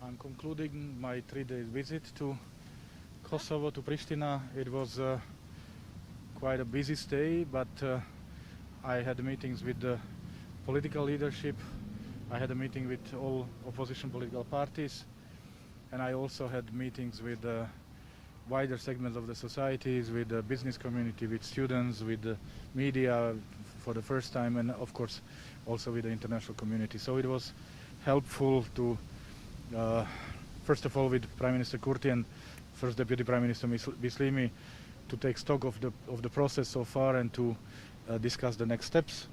I'm concluding my 3 days visit to Kosovo, to Pristina. It was quite a busy stay, but I had meetings with the political leadership. I had a meeting with all opposition political parties, and I also had meetings with wider segments of the societies, with the business community, with students, with the media for the first time, and of course also with the international community. So it was helpful to, first of all, with Prime Minister Kurti and First Deputy Prime Minister Bislimi, to take stock of the process so far and to discuss the next steps,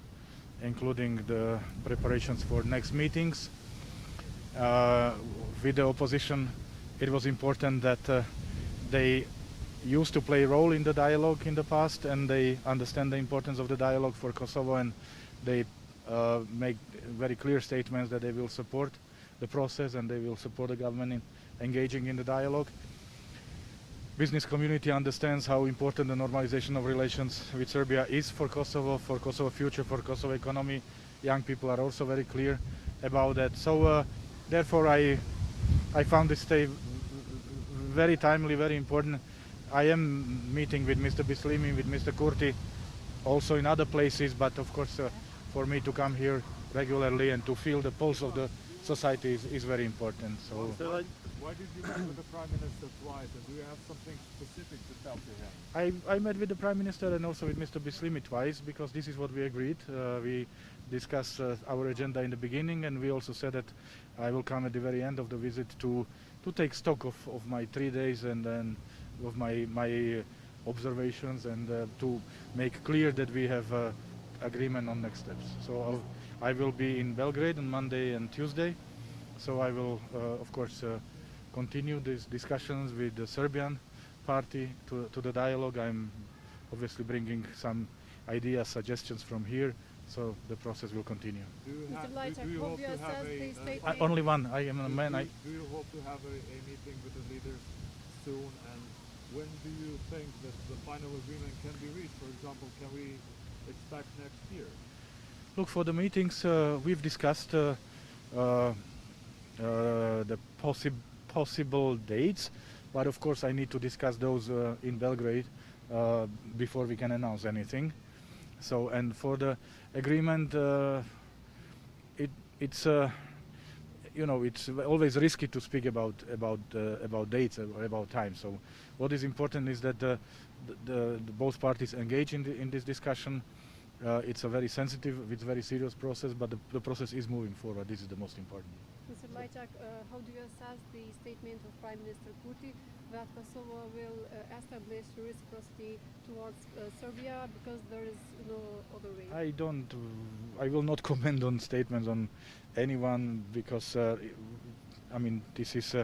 including the preparations for next meetings. With the opposition, it was important that they used to play a role in the dialogue in the past, and they understand the importance of the dialogue for Kosovo, and they make very clear statements that they will support the process and they will support the government in engaging in the dialogue. Business community understands how important the normalization of relations with Serbia is for Kosovo future, for Kosovo economy. Young people are also very clear about that. So therefore I found this stay very timely, very important. I am meeting with Mr. Bislimi, with Mr. Kurti, also in other places, but of course for me to come here regularly and to feel the pulse of the society is very important. So why did you meet with the Prime Minister twice, and do you have something specific to tell to him? I met with the Prime Minister and also with Mr. Bislimi twice, because this is what we agreed. We discussed our agenda in the beginning, and we also said that I will come at the very end of the visit to take stock of my 3 days and then of my observations, and to make clear that we have agreement on next steps. So I will be in Belgrade on Monday and Tuesday. So I will, of course, continue these discussions with the Serbian party to the dialogue. I'm obviously bringing some ideas, suggestions from here, so the process will continue. Mr. Lajçak, hope you assess the statement. Only one. I am a man. Do you hope to have a meeting with the leaders soon, and when do you think that the final agreement can be reached? For example, can we expect next year? Look, for the meetings, we've discussed the possible dates, but of course I need to discuss those in Belgrade before we can announce anything. So, and for the agreement, it's you know, it's always risky to speak about dates or about time. So what is important is that the both parties engage in this discussion. It's a very sensitive, it's a very serious process, but the process is moving forward. This is the most important. Mr. Lajçak, how do you assess the statement of Prime Minister Kurti that Kosovo will establish reciprocity towards Serbia because there is no other way? I will not comment on statements on anyone, because I mean, this is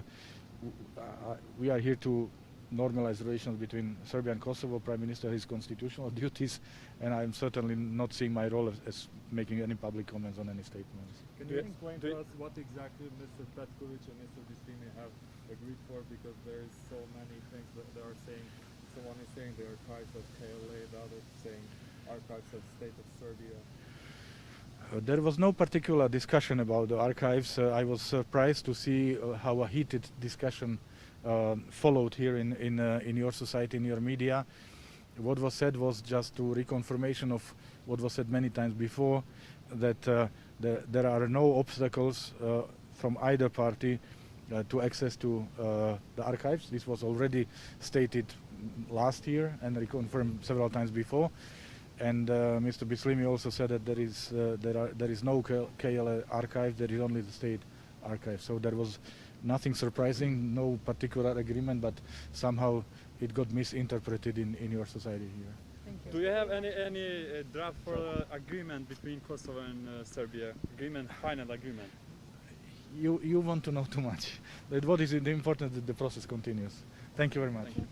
we are here to normalize relations between Serbia and Kosovo. Prime Minister has constitutional duties, and I'm certainly not seeing my role as making any public comments on any statements. Can you explain to us what exactly Mr. Petkovic and Mr. Bislimi have agreed for? Because there is so many things that they are saying. Someone is saying the archives of KLA, the other is saying archives of State of Serbia. There was no particular discussion about the archives. I was surprised to see how a heated discussion followed here in your society, in your media. What was said was just to reconfirmation of what was said many times before, that there are no obstacles from either party to access to the archives. This was already stated last year and reconfirmed several times before. And Mr. Bislimi also said that there is no KLA archive, there is only the state archive. So there was nothing surprising, no particular agreement, but somehow it got misinterpreted in your society here. Thank you. Do you have any draft for agreement between Kosovo and Serbia? Final agreement? You want to know too much. But what is important that the process continues. Thank you very much. Thank you.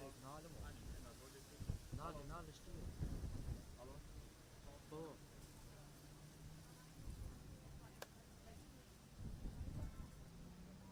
Malum oldu.